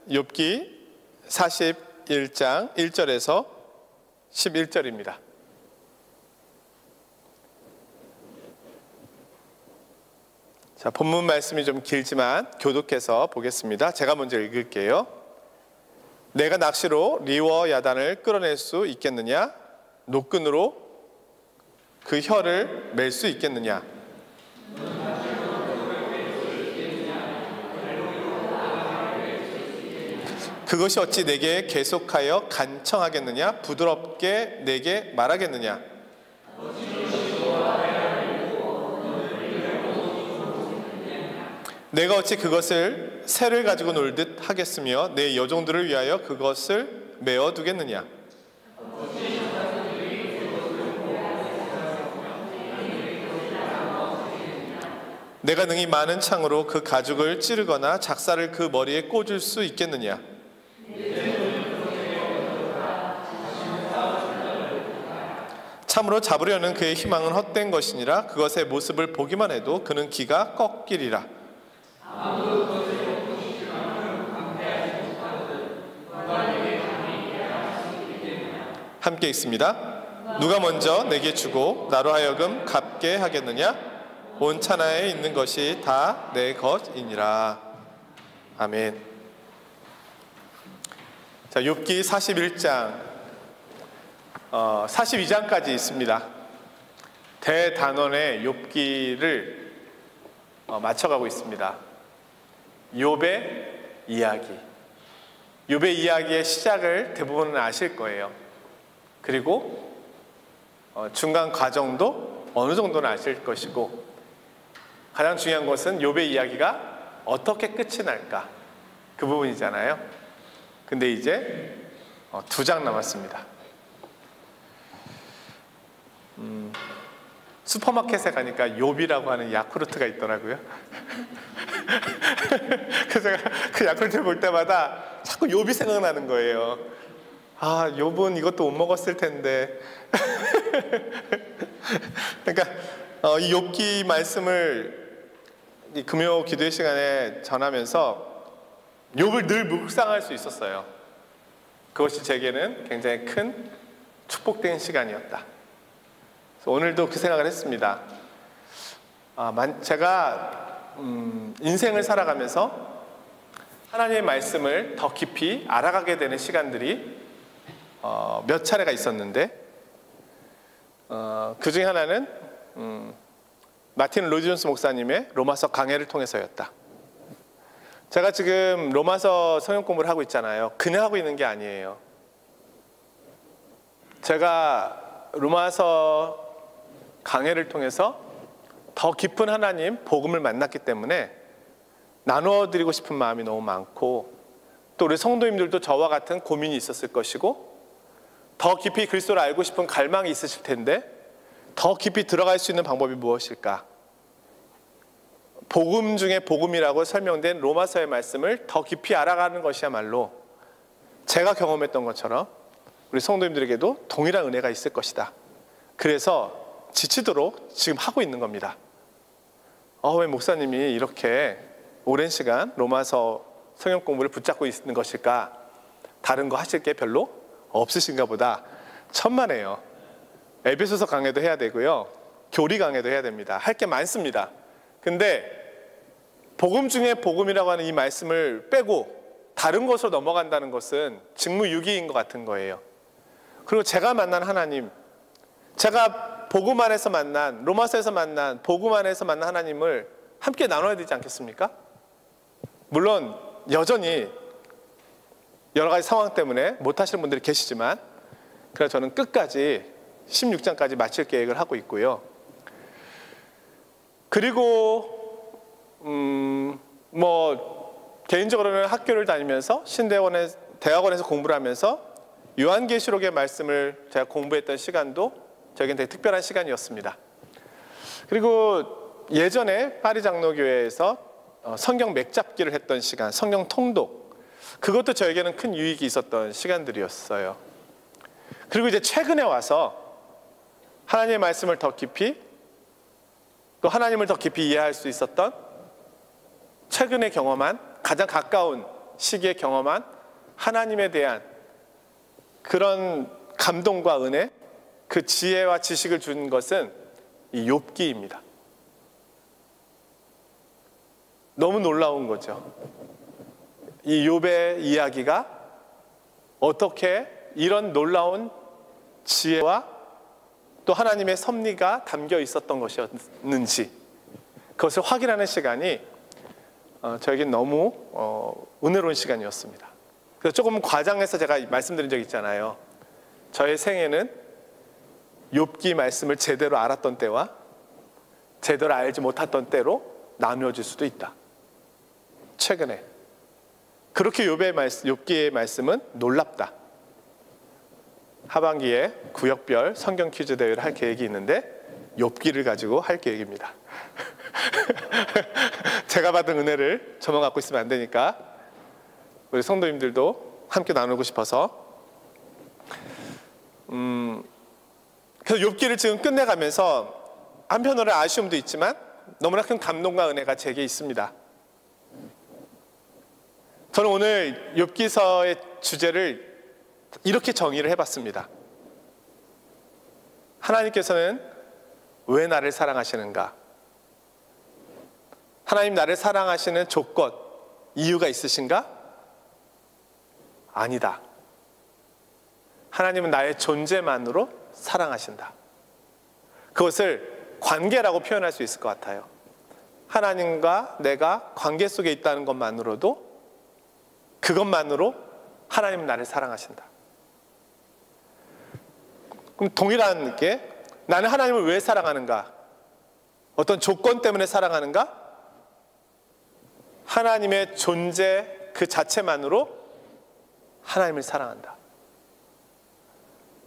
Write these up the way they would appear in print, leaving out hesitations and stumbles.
욥기 41장 1절에서 11절입니다. 자, 본문 말씀이 좀 길지만 교독해서 보겠습니다. 제가 먼저 읽을게요. 내가 낚시로 리워 야단을 끌어낼 수 있겠느냐? 노끈으로 그 혀를 맬 수 있겠느냐? 그것이 어찌 내게 계속하여 간청하겠느냐? 부드럽게 내게 말하겠느냐? 내가 어찌 그것을 새를 가지고 놀듯 하겠으며 내 여종들을 위하여 그것을 메어두겠느냐? 내가 능히 많은 창으로 그 가죽을 찌르거나 작사를 그 머리에 꽂을 수 있겠느냐? 참으로 잡으려는 그의 희망은 헛된 것이니라. 그것의 모습을 보기만 해도 그는 기가 꺾이리라. 함께 읽습니다. 누가 먼저 내게 주고 나로 하여금 갚게 하겠느냐? 온 천하에 있는 것이 다 내 것이니라. 아멘. 자, 욥기 41장 42장까지 있습니다. 대단원의 욥기를 맞춰가고 있습니다. 욥의 이야기. 욥의 이야기의 시작을 대부분은 아실 거예요. 그리고 중간 과정도 어느 정도는 아실 것이고, 가장 중요한 것은 욥의 이야기가 어떻게 끝이 날까, 그 부분이잖아요. 근데 이제 2장 남았습니다. 슈퍼마켓에 가니까 욥이라고 하는 야쿠르트가 있더라고요. 그래서 제가 그 야쿠르트를 볼 때마다 자꾸 욥이 생각나는 거예요. 아, 욥은 이것도 못 먹었을 텐데. 그러니까 이 욥기 말씀을 이 금요 기도의 시간에 전하면서 욥을 늘 묵상할 수 있었어요. 그것이 제게는 굉장히 큰 축복된 시간이었다. 그래서 오늘도 그 생각을 했습니다. 제가 인생을 살아가면서 하나님의 말씀을 더 깊이 알아가게 되는 시간들이 몇 차례가 있었는데, 그 중에 하나는 마틴 로이드 존스 목사님의 로마서 강해를 통해서였다. 제가 지금 로마서 성경 공부를 하고 있잖아요. 그냥 하고 있는 게 아니에요. 제가 로마서 강해를 통해서 더 깊은 하나님 복음을 만났기 때문에 나누어 드리고 싶은 마음이 너무 많고, 또 우리 성도님들도 저와 같은 고민이 있었을 것이고, 더 깊이 그리스도를 알고 싶은 갈망이 있으실 텐데 더 깊이 들어갈 수 있는 방법이 무엇일까? 복음 중에 복음이라고 설명된 로마서의 말씀을 더 깊이 알아가는 것이야말로 제가 경험했던 것처럼 우리 성도님들에게도 동일한 은혜가 있을 것이다. 그래서 지치도록 지금 하고 있는 겁니다. 왜 목사님이 이렇게 오랜 시간 로마서 성경 공부를 붙잡고 있는 것일까? 다른 거 하실 게 별로 없으신가 보다. 천만에요. 에베소서 강해도 해야 되고요, 교리 강해도 해야 됩니다. 할 게 많습니다. 근데 복음 중에 복음이라고 하는 이 말씀을 빼고 다른 것으로 넘어간다는 것은 직무유기인 것 같은 거예요. 그리고 제가 만난 하나님, 제가 복음 안에서 만난, 로마서에서 만난, 복음 안에서 만난 하나님을 함께 나눠야 되지 않겠습니까? 물론 여전히 여러 가지 상황 때문에 못하시는 분들이 계시지만, 그래서 저는 끝까지 16장까지 마칠 계획을 하고 있고요. 그리고 개인적으로는 학교를 다니면서 대학원에서 공부를 하면서 요한계시록의 말씀을 제가 공부했던 시간도 저에겐 되게 특별한 시간이었습니다. 그리고 예전에 파리 장로교회에서 성경 맥잡기를 했던 시간, 성경 통독, 그것도 저에게는 큰 유익이 있었던 시간들이었어요. 그리고 이제 최근에 와서 하나님의 말씀을 더 깊이, 또 하나님을 더 깊이 이해할 수 있었던, 최근에 경험한 가장 가까운 시기에 경험한 하나님에 대한 그런 감동과 은혜, 그 지혜와 지식을 준 것은 이 욥기입니다. 너무 놀라운 거죠. 이 욥의 이야기가 어떻게 이런 놀라운 지혜와 또 하나님의 섭리가 담겨 있었던 것이었는지 그것을 확인하는 시간이 저에겐 너무 은혜로운 시간이었습니다. 그래서 조금 과장해서 제가 말씀드린 적 있잖아요. 저의 생애는 욥기 말씀을 제대로 알았던 때와 제대로 알지 못했던 때로 나누어질 수도 있다. 최근에 그렇게 욥기의 말씀은 놀랍다. 하반기에 구역별 성경 퀴즈 대회를 할 계획이 있는데 욥기를 가지고 할 계획입니다. 제가 받은 은혜를 저만 갖고 있으면 안 되니까 우리 성도님들도 함께 나누고 싶어서 그래서 욥기를 지금 끝내가면서 한편으로 아쉬움도 있지만 너무나 큰 감동과 은혜가 제게 있습니다. 저는 오늘 욥기서의 주제를 이렇게 정의를 해봤습니다. 하나님께서는 왜 나를 사랑하시는가? 하나님 나를 사랑하시는 조건, 이유가 있으신가? 아니다. 하나님은 나의 존재만으로 사랑하신다. 그것을 관계라고 표현할 수 있을 것 같아요. 하나님과 내가 관계 속에 있다는 것만으로도 그것만으로 하나님은 나를 사랑하신다. 그럼 동일한 게 나는 하나님을 왜 사랑하는가? 어떤 조건 때문에 사랑하는가? 하나님의 존재 그 자체만으로 하나님을 사랑한다.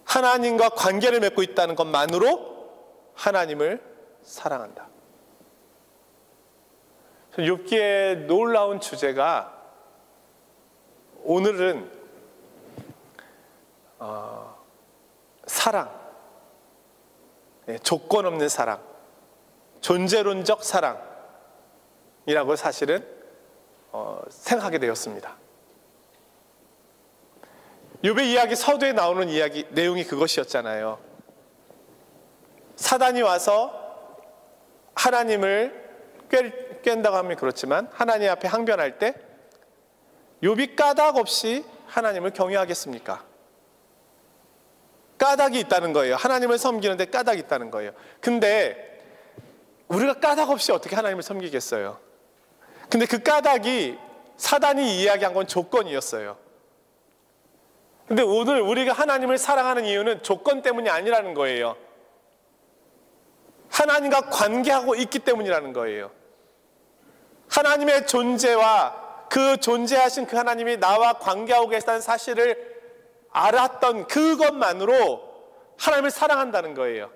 하나님과 관계를 맺고 있다는 것만으로 하나님을 사랑한다. 욥기의 놀라운 주제가 오늘은 사랑, 조건 없는 사랑, 존재론적 사랑이라고 사실은 생각하게 되었습니다. 욥의 이야기, 서두에 나오는 이야기 내용이 그것이었잖아요. 사단이 와서 하나님을 깬다고 하면 그렇지만 하나님 앞에 항변할 때 욥이 까닭 없이 하나님을 경외하겠습니까? 까닭이 있다는 거예요. 하나님을 섬기는데 까닭이 있다는 거예요. 근데 우리가 까닭 없이 어떻게 하나님을 섬기겠어요? 근데 그 까닭이 사단이 이야기한 건 조건이었어요. 근데 오늘 우리가 하나님을 사랑하는 이유는 조건 때문이 아니라는 거예요. 하나님과 관계하고 있기 때문이라는 거예요. 하나님의 존재와 그 존재하신 그 하나님이 나와 관계하고 계시다는 사실을 알았던 그것만으로 하나님을 사랑한다는 거예요.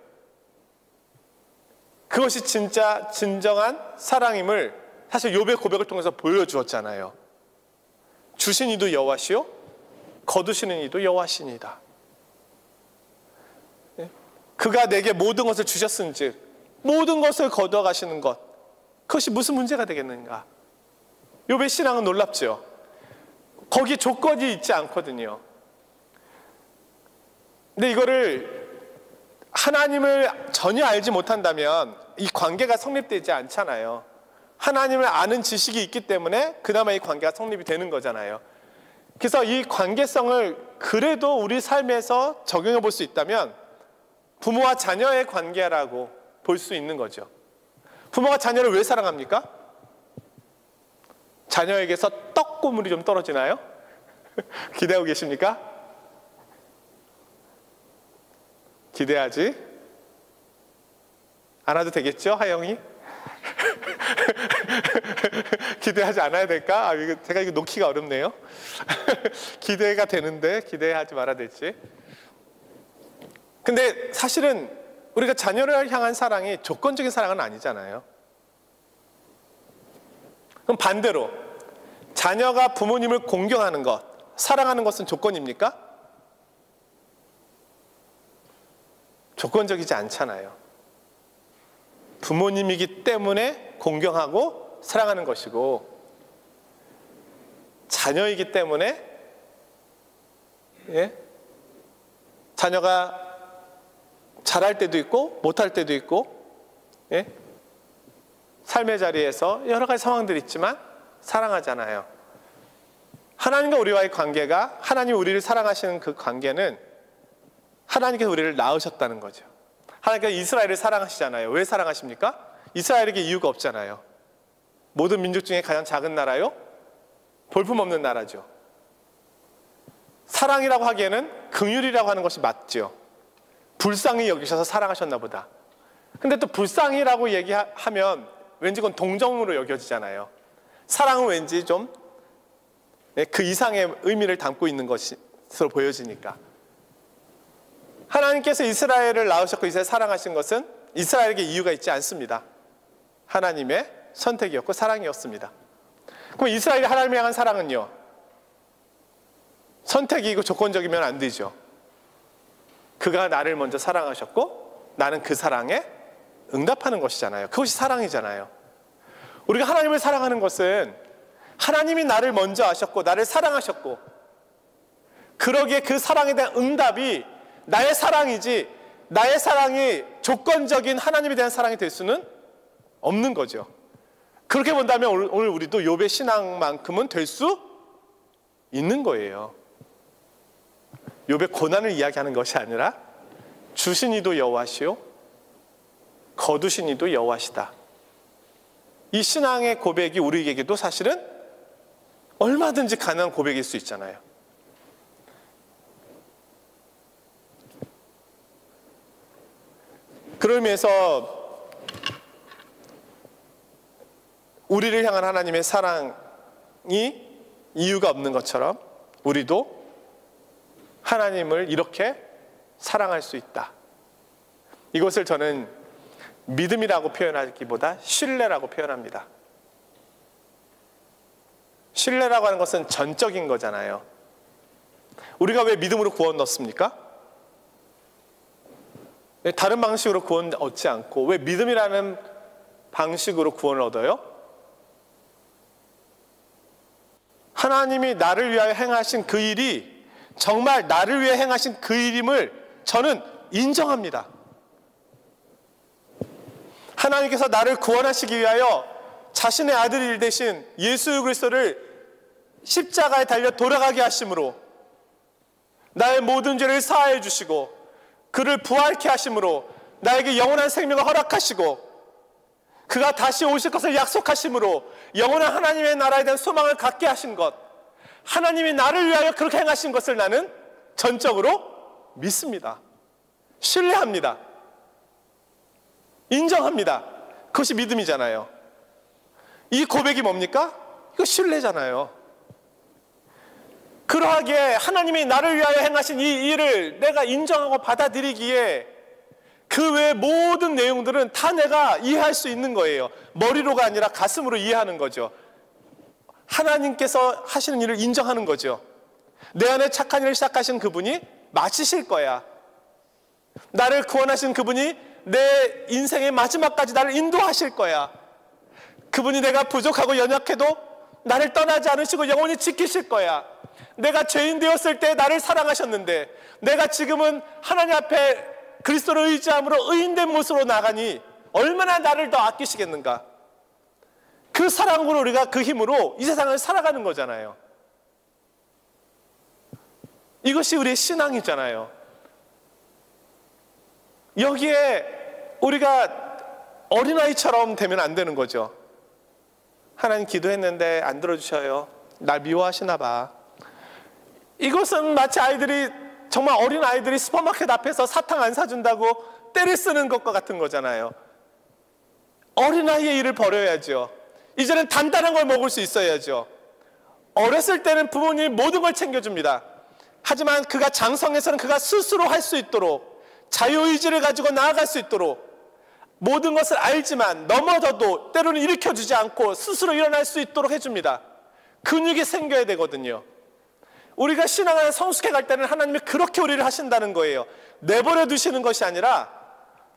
그것이 진짜 진정한 사랑임을 사실 욥의 고백을 통해서 보여주었잖아요. 주신 이도 여호와시요 거두시는 이도 여호와시니이다. 그가 내게 모든 것을 주셨은즉 모든 것을 거두어 가시는 것, 그것이 무슨 문제가 되겠는가? 욥의 신앙은 놀랍죠. 거기에 조건이 있지 않거든요. 근데 이거를 하나님을 전혀 알지 못한다면 이 관계가 성립되지 않잖아요. 하나님을 아는 지식이 있기 때문에 그나마 이 관계가 성립이 되는 거잖아요. 그래서 이 관계성을 그래도 우리 삶에서 적용해 볼 수 있다면 부모와 자녀의 관계라고 볼 수 있는 거죠. 부모가 자녀를 왜 사랑합니까? 자녀에게서 떡고물이 좀 떨어지나요? 기대하고 계십니까? 기대하지 않아도 되겠죠, 하영이? 기대하지 않아야 될까? 제가 이거 놓기가 어렵네요. 기대가 되는데 기대하지 말아야 될지. 근데 사실은 우리가 자녀를 향한 사랑이 조건적인 사랑은 아니잖아요. 그럼 반대로 자녀가 부모님을 공경하는 것, 사랑하는 것은 조건입니까? 조건적이지 않잖아요. 부모님이기 때문에 공경하고 사랑하는 것이고, 자녀이기 때문에 자녀가 잘할 때도 있고 못할 때도 있고 삶의 자리에서 여러 가지 상황들이 있지만 사랑하잖아요. 하나님과 우리와의 관계가, 하나님이 우리를 사랑하시는 그 관계는 하나님께서 우리를 낳으셨다는 거죠. 하나님께서 이스라엘을 사랑하시잖아요. 왜 사랑하십니까? 이스라엘에게 이유가 없잖아요. 모든 민족 중에 가장 작은 나라요? 볼품없는 나라죠. 사랑이라고 하기에는 긍휼이라고 하는 것이 맞죠. 불쌍히 여기셔서 사랑하셨나 보다. 근데 또 불쌍히라고 얘기하면 왠지 그건 동정으로 여겨지잖아요. 사랑은 왠지 좀 그 이상의 의미를 담고 있는 것으로 보여지니까. 하나님께서 이스라엘을 낳으셨고 이스라엘을 사랑하신 것은 이스라엘에게 이유가 있지 않습니다. 하나님의 선택이었고 사랑이었습니다. 그럼 이스라엘이 하나님을 향한 사랑은요? 선택이고 조건적이면 안 되죠. 그가 나를 먼저 사랑하셨고 나는 그 사랑에 응답하는 것이잖아요. 그것이 사랑이잖아요. 우리가 하나님을 사랑하는 것은 하나님이 나를 먼저 아셨고 나를 사랑하셨고 그러기에 그 사랑에 대한 응답이 나의 사랑이지 나의 사랑이 조건적인 하나님에 대한 사랑이 될 수는 없는 거죠. 그렇게 본다면 오늘 우리도 욥의 신앙만큼은 될 수 있는 거예요. 욥의 고난을 이야기하는 것이 아니라 주신 이도 여호와시오 거두신 이도 여호와시다. 이 신앙의 고백이 우리에게도 사실은 얼마든지 가능한 고백일 수 있잖아요. 그런 의미에서 우리를 향한 하나님의 사랑이 이유가 없는 것처럼 우리도 하나님을 이렇게 사랑할 수 있다. 이것을 저는 믿음이라고 표현하기보다 신뢰라고 표현합니다. 신뢰라고 하는 것은 전적인 거잖아요. 우리가 왜 믿음으로 구원 얻습니까? 다른 방식으로 구원 얻지 않고 왜 믿음이라는 방식으로 구원을 얻어요? 하나님이 나를 위하여 행하신 그 일이 정말 나를 위해 행하신 그 일임을 저는 인정합니다. 하나님께서 나를 구원하시기 위하여 자신의 아들 대신 예수 그리스도를 십자가에 달려 돌아가게 하심으로 나의 모든 죄를 사하여 주시고 그를 부활케 하심으로 나에게 영원한 생명을 허락하시고 그가 다시 오실 것을 약속하심으로 영원한 하나님의 나라에 대한 소망을 갖게 하신 것, 하나님이 나를 위하여 그렇게 행하신 것을 나는 전적으로 믿습니다. 신뢰합니다. 인정합니다. 그것이 믿음이잖아요. 이 고백이 뭡니까? 이거 신뢰잖아요. 그러하기에 하나님이 나를 위하여 행하신 이 일을 내가 인정하고 받아들이기에 그 외의 모든 내용들은 다 내가 이해할 수 있는 거예요. 머리로가 아니라 가슴으로 이해하는 거죠. 하나님께서 하시는 일을 인정하는 거죠. 내 안에 착한 일을 시작하신 그분이 마치실 거야. 나를 구원하신 그분이 내 인생의 마지막까지 나를 인도하실 거야. 그분이 내가 부족하고 연약해도 나를 떠나지 않으시고 영원히 지키실 거야. 내가 죄인 되었을 때 나를 사랑하셨는데 내가 지금은 하나님 앞에 그리스도를 의지함으로 의인된 모습으로 나가니 얼마나 나를 더 아끼시겠는가. 그 사랑으로 우리가 그 힘으로 이 세상을 살아가는 거잖아요. 이것이 우리의 신앙이잖아요. 여기에 우리가 어린아이처럼 되면 안 되는 거죠. 하나님 기도했는데 안 들어주셔요. 날 미워하시나 봐. 이것은 마치 아이들이 정말 어린 아이들이 슈퍼마켓 앞에서 사탕 안 사준다고 떼를 쓰는 것과 같은 거잖아요. 어린아이의 일을 버려야죠. 이제는 단단한 걸 먹을 수 있어야죠. 어렸을 때는 부모님이 모든 걸 챙겨줍니다. 하지만 그가 장성해서는 그가 스스로 할 수 있도록 자유의지를 가지고 나아갈 수 있도록 모든 것을 알지만 넘어져도 때로는 일으켜주지 않고 스스로 일어날 수 있도록 해줍니다. 근육이 생겨야 되거든요. 우리가 신앙을 성숙해 갈 때는 하나님이 그렇게 우리를 하신다는 거예요. 내버려 두시는 것이 아니라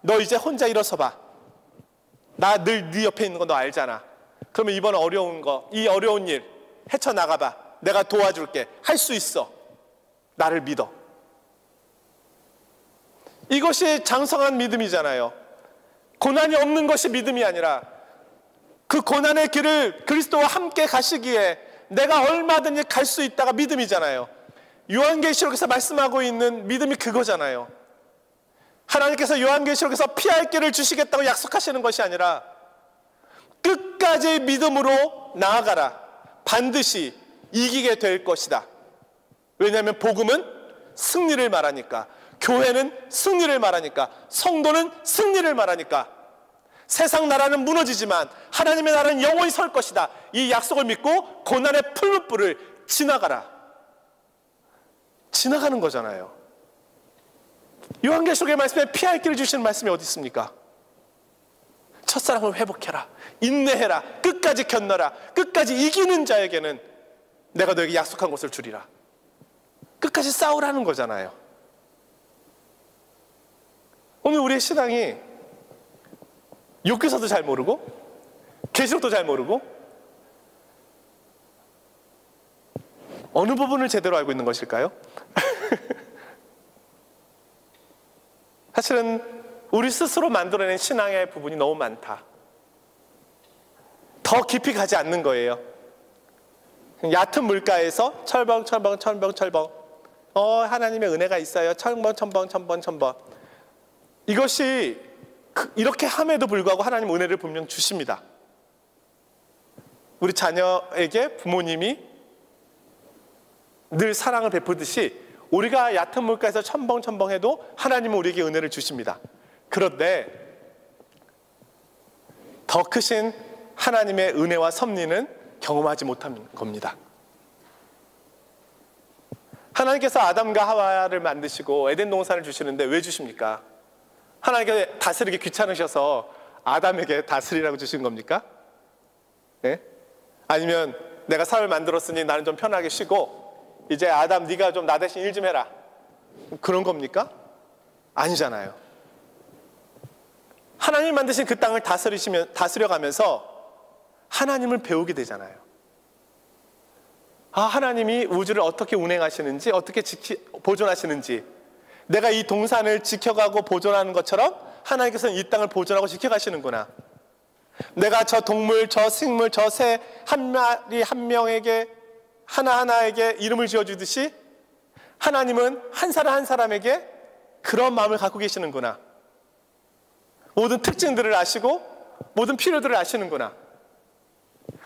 너 이제 혼자 일어서봐. 나 늘 네 옆에 있는 거 너 알잖아. 그러면 이번 어려운 거, 이 어려운 일 헤쳐나가봐. 내가 도와줄게. 할 수 있어. 나를 믿어. 이것이 장성한 믿음이잖아요. 고난이 없는 것이 믿음이 아니라 그 고난의 길을 그리스도와 함께 가시기에 내가 얼마든지 갈 수 있다가 믿음이잖아요. 요한계시록에서 말씀하고 있는 믿음이 그거잖아요. 하나님께서 요한계시록에서 피할 길을 주시겠다고 약속하시는 것이 아니라 끝까지 믿음으로 나아가라. 반드시 이기게 될 것이다. 왜냐하면 복음은 승리를 말하니까, 교회는 승리를 말하니까, 성도는 승리를 말하니까. 세상 나라는 무너지지만 하나님의 나라는 영원히 설 것이다. 이 약속을 믿고 고난의 풀무불을 지나가라. 지나가는 거잖아요. 요한계시록의 말씀에 피할 길을 주시는 말씀이 어디 있습니까? 첫사랑을 회복해라. 인내해라. 끝까지 견너라. 끝까지 이기는 자에게는 내가 너에게 약속한 것을 주리라. 끝까지 싸우라는 거잖아요. 오늘 우리의 신앙이 욥기서도 잘 모르고 계시록도 잘 모르고 어느 부분을 제대로 알고 있는 것일까요? 사실은 우리 스스로 만들어낸 신앙의 부분이 너무 많다. 더 깊이 가지 않는 거예요. 얕은 물가에서 철벙 하나님의 은혜가 있어요. 천번 이것이 이렇게 함에도 불구하고 하나님 은혜를 분명 주십니다. 우리 자녀에게 부모님이 늘 사랑을 베푸듯이 우리가 얕은 물가에서 첨벙첨벙해도 하나님은 우리에게 은혜를 주십니다. 그런데 더 크신 하나님의 은혜와 섭리는 경험하지 못한 겁니다. 하나님께서 아담과 하와를 만드시고 에덴 동산을 주시는데 왜 주십니까? 하나님께 다스리기 귀찮으셔서 아담에게 다스리라고 주신 겁니까? 네? 아니면 내가 사람을 만들었으니 나는 좀 편하게 쉬고 이제 아담 네가 좀 나 대신 일 좀 해라. 그런 겁니까? 아니잖아요. 하나님이 만드신 그 땅을 다스려가면서 하나님을 배우게 되잖아요. 하나님이 우주를 어떻게 운행하시는지, 어떻게 보존하시는지, 내가 이 동산을 지켜가고 보존하는 것처럼 하나님께서는 이 땅을 보존하고 지켜가시는구나. 내가 저 동물, 저 식물, 저 새 한 마리 한 명에게 하나하나에게 이름을 지어주듯이 하나님은 한 사람 한 사람에게 그런 마음을 갖고 계시는구나. 모든 특징들을 아시고 모든 필요들을 아시는구나.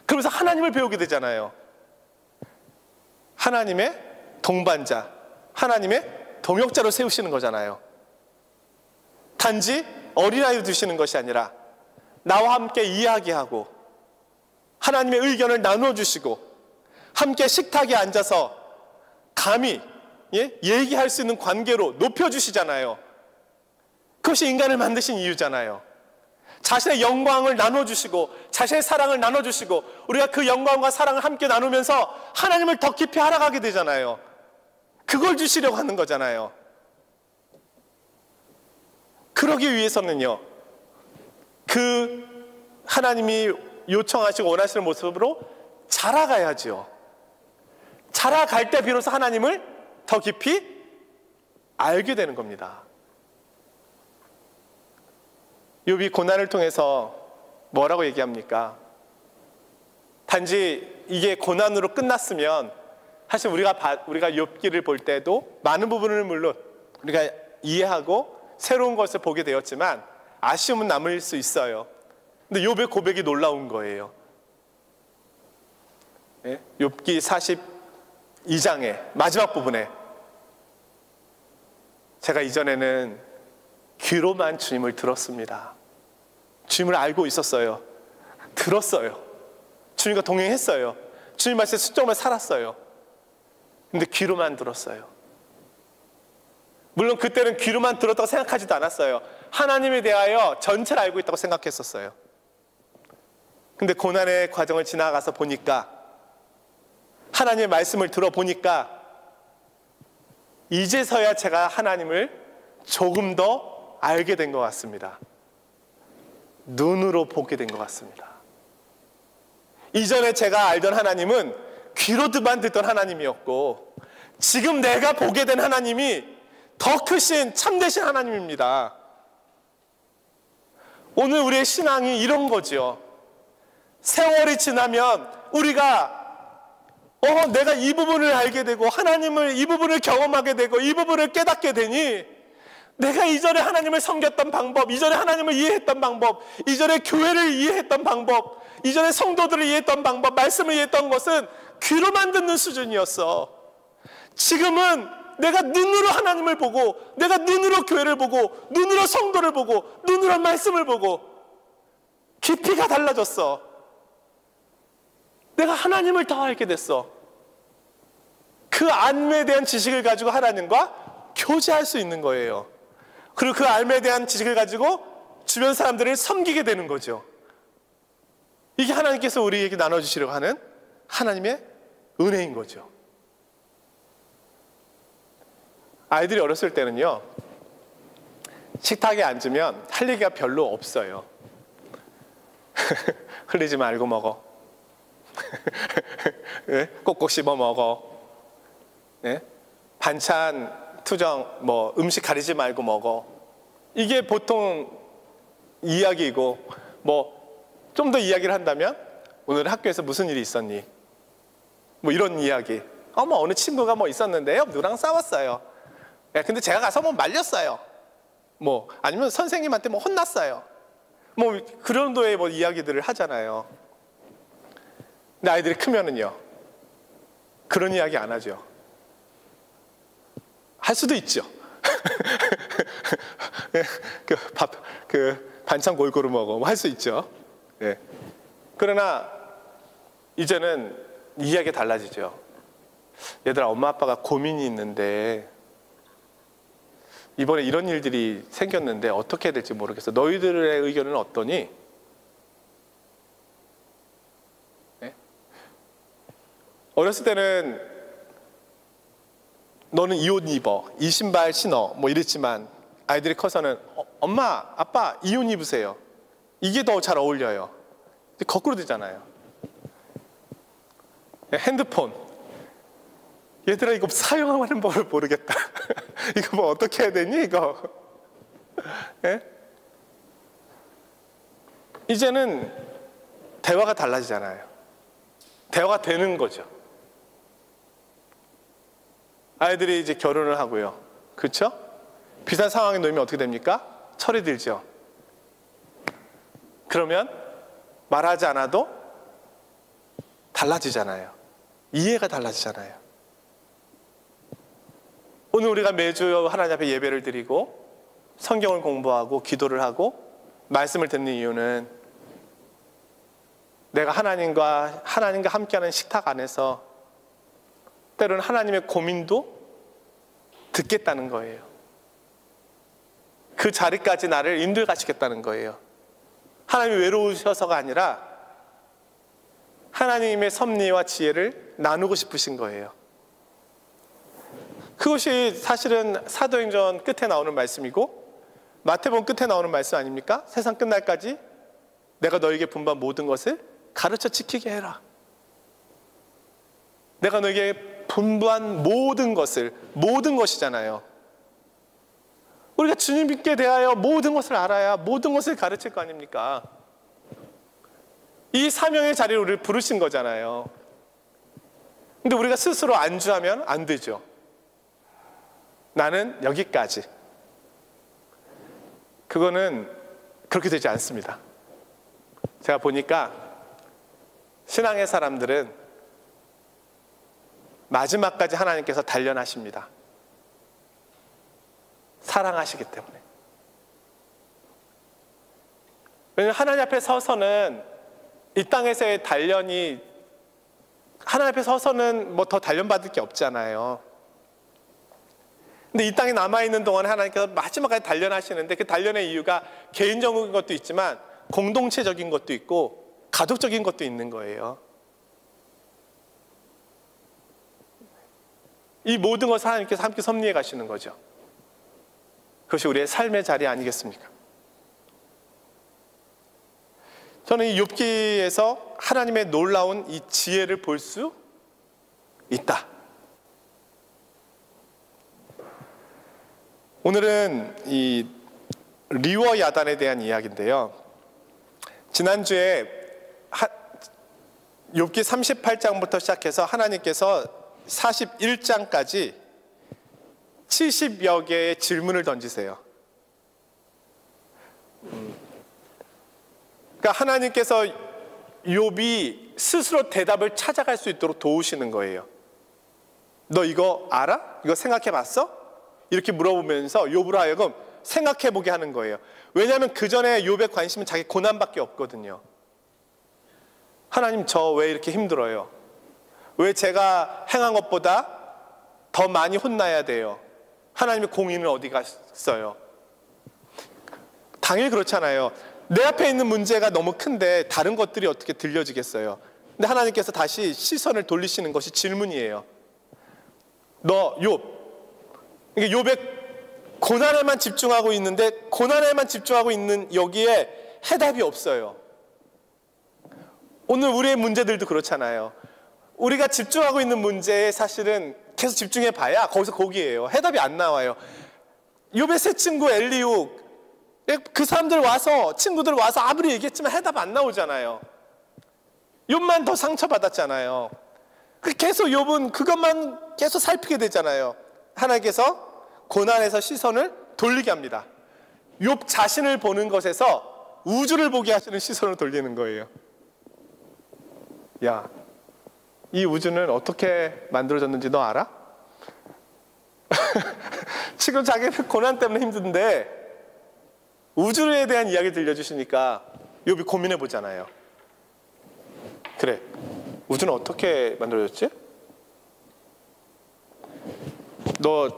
그러면서 하나님을 배우게 되잖아요. 하나님의 동반자, 하나님의 동역자로 세우시는 거잖아요. 단지 어린아이를 두시는 것이 아니라 나와 함께 이야기하고 하나님의 의견을 나눠주시고 함께 식탁에 앉아서 감히 얘기할 수 있는 관계로 높여주시잖아요. 그것이 인간을 만드신 이유잖아요. 자신의 영광을 나눠주시고 자신의 사랑을 나눠주시고 우리가 그 영광과 사랑을 함께 나누면서 하나님을 더 깊이 알아가게 되잖아요. 그걸 주시려고 하는 거잖아요. 그러기 위해서는요, 그 하나님이 요청하시고 원하시는 모습으로 자라가야죠. 자라갈 때 비로소 하나님을 더 깊이 알게 되는 겁니다. 욥이 고난을 통해서 뭐라고 얘기합니까? 단지 이게 고난으로 끝났으면 사실 우리가 욥기를 볼 때도 많은 부분을 물론 우리가 이해하고 새로운 것을 보게 되었지만 아쉬움은 남을 수 있어요. 근데 욥의 고백이 놀라운 거예요. 욥기 42장의 마지막 부분에 제가 이전에는 귀로만 주님을 들었습니다. 주님을 알고 있었어요. 들었어요. 주님과 동행했어요. 주님 말씀에 순종을 살았어요. 근데 귀로만 들었어요. 물론 그때는 귀로만 들었다고 생각하지도 않았어요. 하나님에 대하여 전체를 알고 있다고 생각했었어요. 근데 고난의 과정을 지나가서 보니까, 하나님의 말씀을 들어보니까 이제서야 제가 하나님을 조금 더 알게 된 것 같습니다. 눈으로 보게 된 것 같습니다. 이전에 제가 알던 하나님은 귀로만 듣던 하나님이었고 지금 내가 보게 된 하나님이 더 크신 참되신 하나님입니다. 오늘 우리의 신앙이 이런 거죠. 세월이 지나면 우리가 내가 이 부분을 알게 되고 하나님을 이 부분을 경험하게 되고 이 부분을 깨닫게 되니 내가 이전에 하나님을 섬겼던 방법, 이전에 하나님을 이해했던 방법, 이전에 교회를 이해했던 방법, 이전에 성도들을 이해했던 방법, 말씀을 이해했던 것은 귀로만 듣는 수준이었어. 지금은 내가 눈으로 하나님을 보고, 내가 눈으로 교회를 보고, 눈으로 성도를 보고, 눈으로 말씀을 보고 깊이가 달라졌어. 내가 하나님을 더 알게 됐어. 그 안에 대한 지식을 가지고 하나님과 교제할 수 있는 거예요. 그리고 그 알에 대한 지식을 가지고 주변 사람들을 섬기게 되는 거죠. 이게 하나님께서 우리에게 나눠주시려고 하는 하나님의 은혜인 거죠. 아이들이 어렸을 때는요, 식탁에 앉으면 할 얘기가 별로 없어요. 흘리지 말고 먹어. 네? 꼭꼭 씹어 먹어. 네? 반찬 투정, 음식 가리지 말고 먹어. 이게 보통 이야기이고, 좀 더 이야기를 한다면 오늘 학교에서 무슨 일이 있었니? 이런 이야기. 어느 친구가 있었는데요, 누구랑 싸웠어요. 근데 제가 가서 말렸어요. 아니면 선생님한테 혼났어요. 그 정도의 이야기들을 하잖아요. 근데 아이들이 크면은요, 그런 이야기 안 하죠. 할 수도 있죠. 반찬 골고루 먹어. 할 수 있죠. 네. 그러나 이제는 이야기가 달라지죠. 얘들아, 엄마 아빠가 고민이 있는데 이번에 이런 일들이 생겼는데 어떻게 해야 될지 모르겠어. 너희들의 의견은 어떠니? 네? 어렸을 때는 너는 이 옷 입어, 이 신발 신어 이랬지만 아이들이 커서는 엄마, 아빠 이 옷 입으세요. 이게 더 잘 어울려요. 거꾸로 되잖아요. 핸드폰, 얘들아 이거 사용하는 법을 모르겠다. 이거 어떻게 해야 되니 이거? 예? 이제는 대화가 달라지잖아요. 대화가 되는 거죠. 아이들이 이제 결혼을 하고요. 그렇죠? 비슷한 상황에 놓이면 어떻게 됩니까? 철이 들죠. 그러면 말하지 않아도 달라지잖아요. 이해가 달라지잖아요. 오늘 우리가 매주 하나님 앞에 예배를 드리고 성경을 공부하고 기도를 하고 말씀을 듣는 이유는 내가 하나님과 함께하는 식탁 안에서 때로는 하나님의 고민도 듣겠다는 거예요. 그 자리까지 나를 인도해 가시겠다는 거예요. 하나님이 외로우셔서가 아니라 하나님의 섭리와 지혜를 나누고 싶으신 거예요. 그것이 사실은 사도행전 끝에 나오는 말씀이고 마태복음 끝에 나오는 말씀 아닙니까? 세상 끝날까지 내가 너에게 분부한 모든 것을 가르쳐 지키게 해라. 내가 너에게 분부한 모든 것이잖아요. 우리가 주님께 대하여 모든 것을 알아야 모든 것을 가르칠 거 아닙니까? 이 사명의 자리로 우리를 부르신 거잖아요. 근데 우리가 스스로 안주하면 안 되죠. 나는 여기까지. 그거는 그렇게 되지 않습니다. 제가 보니까 신앙의 사람들은 마지막까지 하나님께서 단련하십니다. 사랑하시기 때문에. 왜냐하면 하나님 앞에 서서는 이 땅에서의 단련이 하나님 앞에 서서는 더 단련받을 게 없잖아요. 근데 이 땅에 남아있는 동안 하나님께서 마지막까지 단련하시는데 그 단련의 이유가 개인적인 것도 있지만 공동체적인 것도 있고 가족적인 것도 있는 거예요. 이 모든 것을 하나님께서 함께 섭리해 가시는 거죠. 그것이 우리의 삶의 자리 아니겠습니까? 저는 이 욥기에서 하나님의 놀라운 이 지혜를 볼 수 있다. 오늘은 이 리워 야단에 대한 이야기인데요. 지난주에 욥기 38장부터 시작해서 하나님께서 41장까지 70여 개의 질문을 던지세요. 그러니까 하나님께서 욥이 스스로 대답을 찾아갈 수 있도록 도우시는 거예요. 너 이거 알아? 이거 생각해 봤어? 이렇게 물어보면서 욥으로 하여금 생각해 보게 하는 거예요. 왜냐하면 그 전에 욥의 관심은 자기 고난밖에 없거든요. 하나님, 저 왜 이렇게 힘들어요? 왜 제가 행한 것보다 더 많이 혼나야 돼요? 하나님의 공의는 어디 갔어요? 당연히 그렇잖아요. 내 앞에 있는 문제가 너무 큰데 다른 것들이 어떻게 들려지겠어요? 근데 하나님께서 다시 시선을 돌리시는 것이 질문이에요. 너 욥, 이게 욥의 고난에만 집중하고 있는데 고난에만 집중하고 있는 여기에 해답이 없어요. 오늘 우리의 문제들도 그렇잖아요. 우리가 집중하고 있는 문제에 사실은 계속 집중해 봐야 거기서 거기에요. 해답이 안 나와요. 욥의 세 친구 엘리후, 그 사람들 와서, 친구들 와서 아무리 얘기했지만 해답 안 나오잖아요. 욥만 더 상처받았잖아요. 계속 욥은 그것만 계속 살피게 되잖아요. 하나님께서 고난에서 시선을 돌리게 합니다. 욥 자신을 보는 것에서 우주를 보게 하시는 시선을 돌리는 거예요. 야, 이 우주는 어떻게 만들어졌는지 너 알아? 지금 자기는 고난 때문에 힘든데 우주에 대한 이야기 들려주시니까 욥이 고민해 보잖아요. 그래, 우주는 어떻게 만들어졌지? 너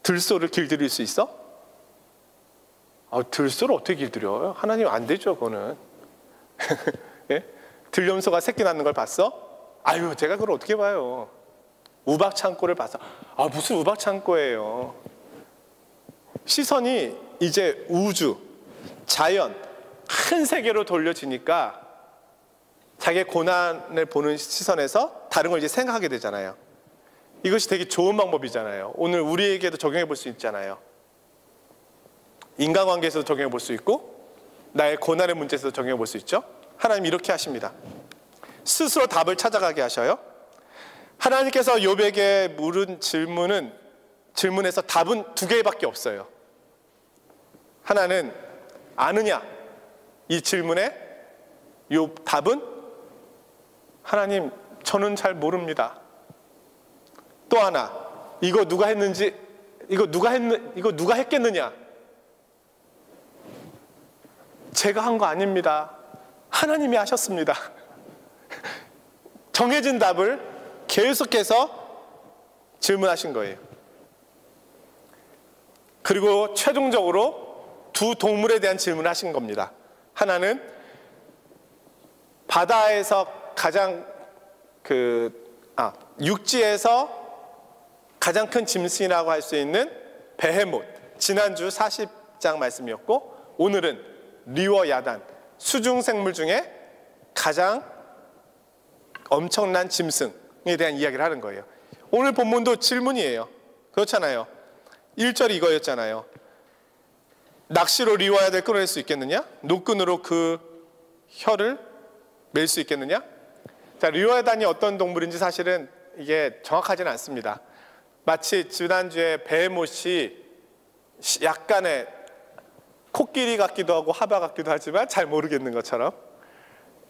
들소를 길들일 수 있어? 들소를 어떻게 길들여요? 하나님 안 되죠, 그거는. 예? 들염소가 새끼 낳는 걸 봤어? 아유, 제가 그걸 어떻게 봐요? 우박창고를 봤어. 무슨 우박창고예요? 시선이 이제 우주, 자연, 큰 세계로 돌려지니까 자기의 고난을 보는 시선에서 다른 걸 이제 생각하게 되잖아요. 이것이 되게 좋은 방법이잖아요. 오늘 우리에게도 적용해 볼 수 있잖아요. 인간관계에서도 적용해 볼 수 있고 나의 고난의 문제에서도 적용해 볼 수 있죠. 하나님 이렇게 하십니다. 스스로 답을 찾아가게 하셔요. 하나님께서 욥에게 물은 질문에서 답은 두 개밖에 없어요. 하나는 아느냐? 이 질문에 욥 답은 하나님, 저는 잘 모릅니다. 또 하나, 이거 누가 했겠느냐? 제가 한 거 아닙니다. 하나님이 하셨습니다. 정해진 답을 계속해서 질문하신 거예요. 그리고 최종적으로 두 동물에 대한 질문을 하신 겁니다. 하나는 바다에서 육지에서 가장 큰 짐승이라고 할 수 있는 베헤못, 지난주 40장 말씀이었고, 오늘은 리워 야단, 수중생물 중에 가장 엄청난 짐승에 대한 이야기를 하는 거예요. 오늘 본문도 질문이에요. 그렇잖아요. 1절이 이거였잖아요. 낚시로 리워 야단을 끊어낼 수 있겠느냐? 노끈으로 그 혀를 맬 수 있겠느냐? 자, 리워 야단이 어떤 동물인지 사실은 이게 정확하지는 않습니다. 마치 지난주에 베헤못이 약간의 코끼리 같기도 하고 하바 같기도 하지만 잘 모르겠는 것처럼,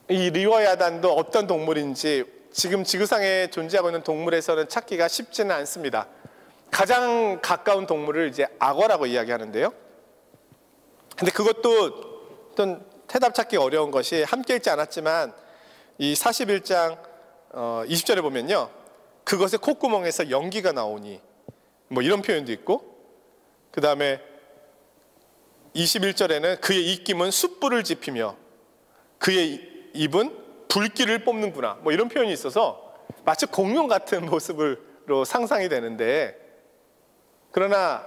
이 리워 야단도 어떤 동물인지 지금 지구상에 존재하고 있는 동물에서는 찾기가 쉽지는 않습니다. 가장 가까운 동물을 이제 악어라고 이야기하는데요. 근데 그것도 어떤 해답 찾기 어려운 것이 함께 읽지 않았지만 이 41장 20절에 보면요, 그것의 콧구멍에서 연기가 나오니, 뭐 이런 표현도 있고, 그 다음에 21절에는 그의 입김은 숯불을 지피며 그의 입은 불길을 뿜는구나, 뭐 이런 표현이 있어서 마치 공룡 같은 모습으로 상상이 되는데, 그러나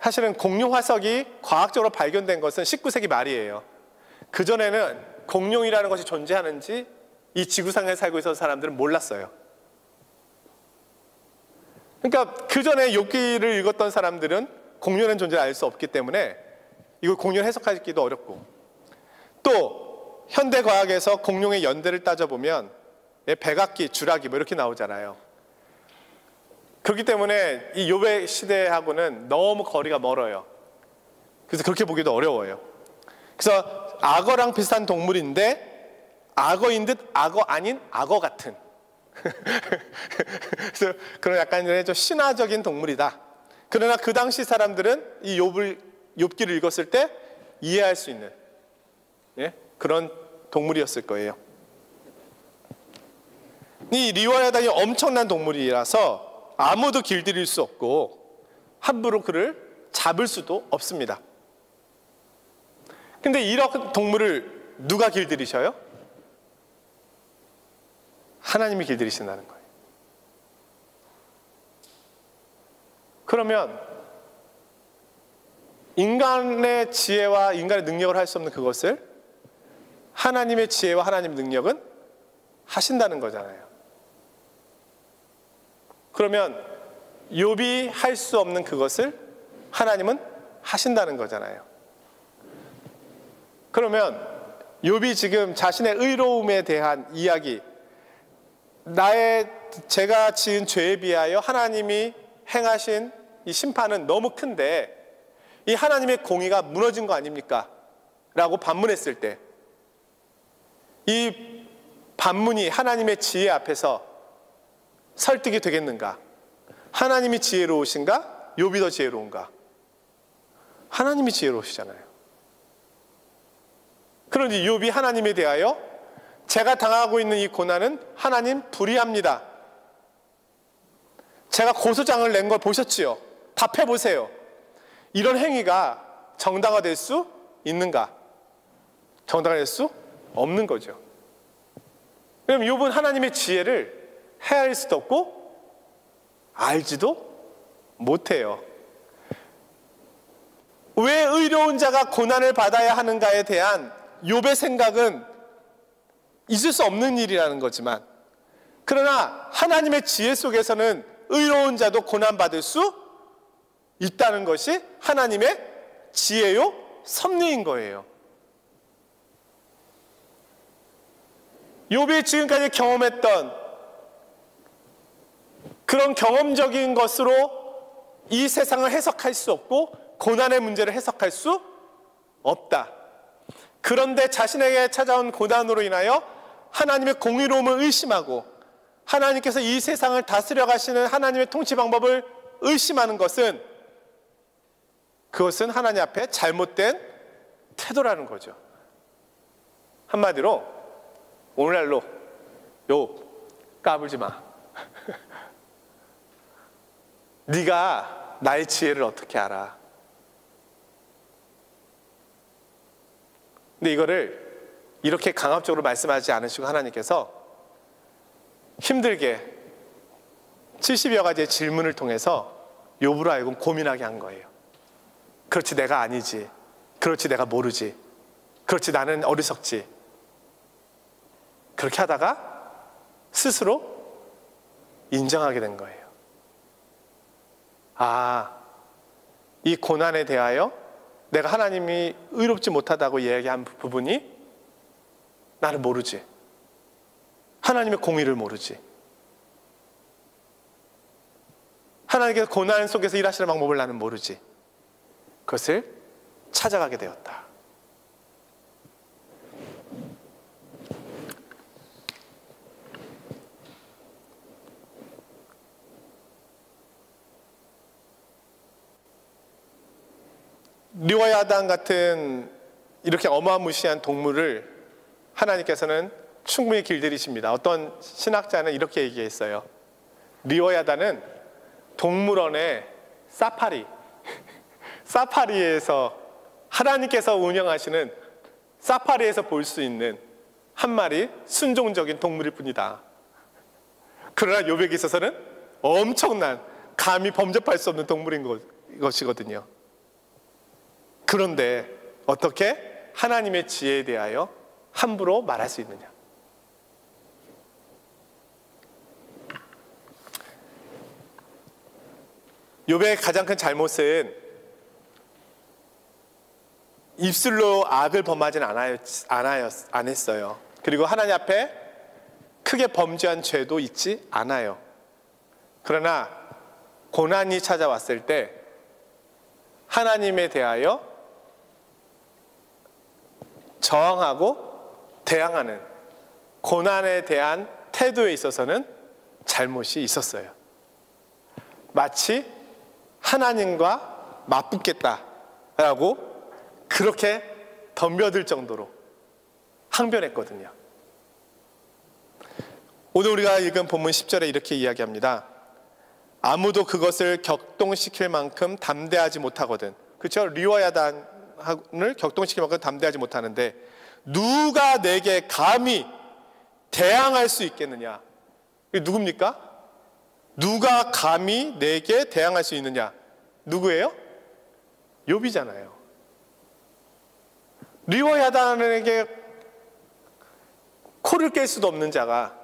사실은 공룡 화석이 과학적으로 발견된 것은 19세기 말이에요. 그전에는 공룡이라는 것이 존재하는지 이 지구상에 살고 있었던 사람들은 몰랐어요. 그러니까 그 전에 욥기를 읽었던 사람들은 공룡의 존재를 알 수 없기 때문에 이걸 공룡 해석하기도 어렵고, 또 현대 과학에서 공룡의 연대를 따져보면 백악기, 주라기 뭐 이렇게 나오잖아요. 그렇기 때문에 이 욥의 시대하고는 너무 거리가 멀어요. 그래서 그렇게 보기도 어려워요. 그래서 악어랑 비슷한 동물인데 악어인 듯 악어 아닌 악어 같은 그래서 그런 약간 좀 신화적인 동물이다. 그러나 그 당시 사람들은 이 욥기를 읽었을 때 이해할 수 있는 그런 동물이었을 거예요. 이 리워야단이 엄청난 동물이라서 아무도 길들일 수 없고 함부로 그를 잡을 수도 없습니다. 근데 이런 동물을 누가 길들이셔요? 하나님이 길들이신다는 거예요. 그러면 인간의 지혜와 인간의 능력을 할 수 없는 그것을 하나님의 지혜와 하나님의 능력은 하신다는 거잖아요. 그러면 욥이 할 수 없는 그것을 하나님은 하신다는 거잖아요. 그러면 욥이 지금 자신의 의로움에 대한 이야기, 제가 지은 죄에 비하여 하나님이 행하신 이 심판은 너무 큰데 이 하나님의 공의가 무너진 거 아닙니까? 라고 반문했을 때 이 반문이 하나님의 지혜 앞에서 설득이 되겠는가? 하나님이 지혜로우신가? 욥이 더 지혜로운가? 하나님이 지혜로우시잖아요. 그런데 욥이 하나님에 대하여 제가 당하고 있는 이 고난은 하나님 불의합니다. 제가 고소장을 낸 걸 보셨지요? 답해보세요. 이런 행위가 정당화될 수 있는가? 정당화될 수 없는 거죠. 그럼 욥은 하나님의 지혜를 헤아릴 수도 없고 알지도 못해요. 왜 의로운 자가 고난을 받아야 하는가에 대한 욥의 생각은 있을 수 없는 일이라는 거지만, 그러나 하나님의 지혜 속에서는 의로운 자도 고난받을 수 있다는 것이 하나님의 지혜요 섭리인 거예요. 욥이 지금까지 경험했던 그런 경험적인 것으로 이 세상을 해석할 수 없고 고난의 문제를 해석할 수 없다. 그런데 자신에게 찾아온 고난으로 인하여 하나님의 공의로움을 의심하고 하나님께서 이 세상을 다스려 가시는 하나님의 통치 방법을 의심하는 것은, 그것은 하나님 앞에 잘못된 태도라는 거죠. 한마디로 오늘날로 욥 까불지 마. 네가 나의 지혜를 어떻게 알아? 근데 이거를 이렇게 강압적으로 말씀하지 않으시고 하나님께서 힘들게 70여 가지의 질문을 통해서 욥으로 하여금 고민하게 한 거예요. 그렇지, 내가 아니지. 그렇지, 내가 모르지. 그렇지, 나는 어리석지. 그렇게 하다가 스스로 인정하게 된 거예요. 아, 이 고난에 대하여 내가 하나님이 의롭지 못하다고 이야기한 부분이 나를 모르지. 하나님의 공의를 모르지. 하나님께서 고난 속에서 일하시는 방법을 나는 모르지. 그것을 찾아가게 되었다. 리워야단 같은 이렇게 어마무시한 동물을 하나님께서는 충분히 길들이십니다. 어떤 신학자는 이렇게 얘기했어요. 리워야단은 동물원의 사파리에서 하나님께서 운영하시는 사파리에서 볼 수 있는 한 마리 순종적인 동물일 뿐이다. 그러나 욥에게 있어서는 엄청난, 감히 범접할 수 없는 동물인 것이거든요. 그런데 어떻게 하나님의 지혜에 대하여 함부로 말할 수 있느냐? 욥의 가장 큰 잘못은 입술로 악을 범하진 않았어요. 그리고 하나님 앞에 크게 범죄한 죄도 있지 않아요. 그러나 고난이 찾아왔을 때 하나님에 대하여 저항하고 대항하는 고난에 대한 태도에 있어서는 잘못이 있었어요. 마치 하나님과 맞붙겠다라고 그렇게 덤벼들 정도로 항변했거든요. 오늘 우리가 읽은 본문 10절에 이렇게 이야기합니다. 아무도 그것을 격동시킬 만큼 담대하지 못하거든. 그렇죠? 리와 야단을 격동시킬 만큼 담대하지 못하는데 누가 내게 감히 대항할 수 있겠느냐? 이게 누굽니까? 누가 감히 내게 대항할 수 있느냐? 누구예요? 욥이잖아요. 리와 야단에게 코를 깰 수도 없는 자가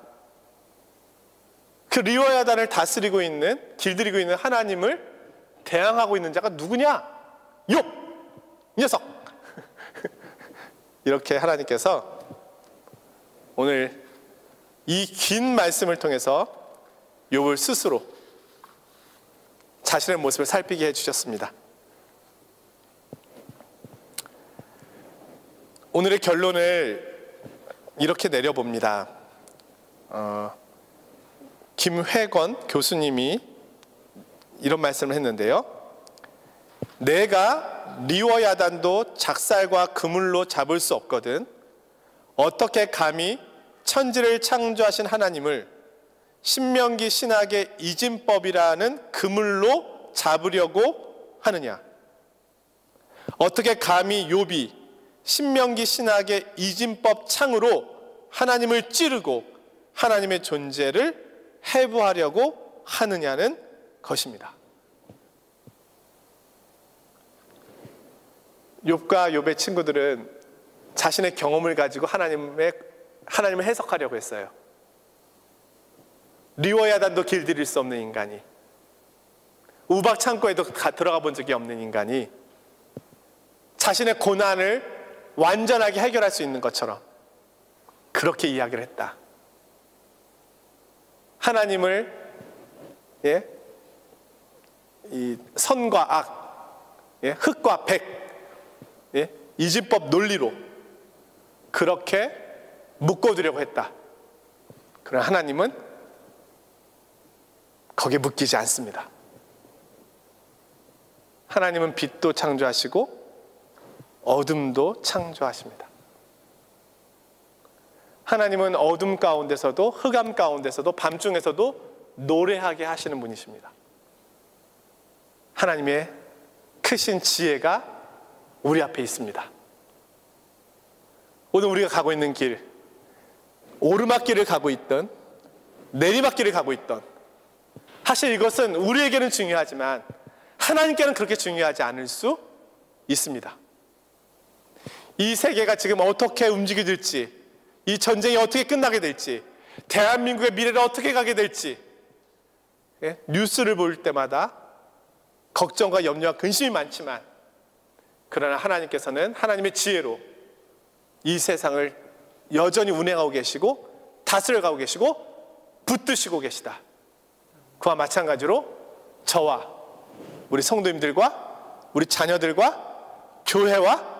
그 리와 야단을 다스리고 있는, 길들이고 있는 하나님을 대항하고 있는 자가 누구냐? 욥! 이 녀석! 이렇게 하나님께서 오늘 이 긴 말씀을 통해서 욥을 스스로 자신의 모습을 살피게 해주셨습니다. 오늘의 결론을 이렇게 내려봅니다. 김회건 교수님이 이런 말씀을 했는데요. 내가 리와 야단도 작살과 그물로 잡을 수 없거든 어떻게 감히 천지를 창조하신 하나님을 신명기 신학의 이진법이라는 그물로 잡으려고 하느냐? 어떻게 감히 욥이 신명기 신학의 이진법 창으로 하나님을 찌르고 하나님의 존재를 해부하려고 하느냐는 것입니다. 욥과 욥의 친구들은 자신의 경험을 가지고 하나님을 해석하려고 했어요. 리와 야단도 길들일 수 없는 인간이, 우박 창고에도 들어가 본 적이 없는 인간이 자신의 고난을 완전하게 해결할 수 있는 것처럼 그렇게 이야기를 했다. 하나님을 이 선과 악, 흑과 백, 이진법 논리로 그렇게 묶어두려고 했다. 그러나 하나님은 거기에 묶이지 않습니다. 하나님은 빛도 창조하시고 어둠도 창조하십니다. 하나님은 어둠 가운데서도 흑암 가운데서도 밤중에서도 노래하게 하시는 분이십니다. 하나님의 크신 지혜가 우리 앞에 있습니다. 오늘 우리가 가고 있는 길, 오르막길을 가고 있던 내리막길을 가고 있던, 사실 이것은 우리에게는 중요하지만 하나님께는 그렇게 중요하지 않을 수 있습니다. 이 세계가 지금 어떻게 움직여질지, 이 전쟁이 어떻게 끝나게 될지, 대한민국의 미래를 어떻게 가게 될지, 뉴스를 볼 때마다 걱정과 염려와 근심이 많지만, 그러나 하나님께서는 하나님의 지혜로 이 세상을 여전히 운행하고 계시고 다스려가고 계시고 붙드시고 계시다. 그와 마찬가지로 저와 우리 성도님들과 우리 자녀들과 교회와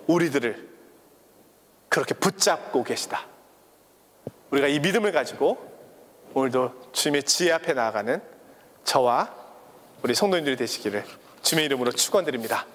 우리들을 그렇게 붙잡고 계시다. 우리가 이 믿음을 가지고 오늘도 주님의 지혜 앞에 나아가는 저와 우리 성도님들이 되시기를 주님의 이름으로 축원드립니다.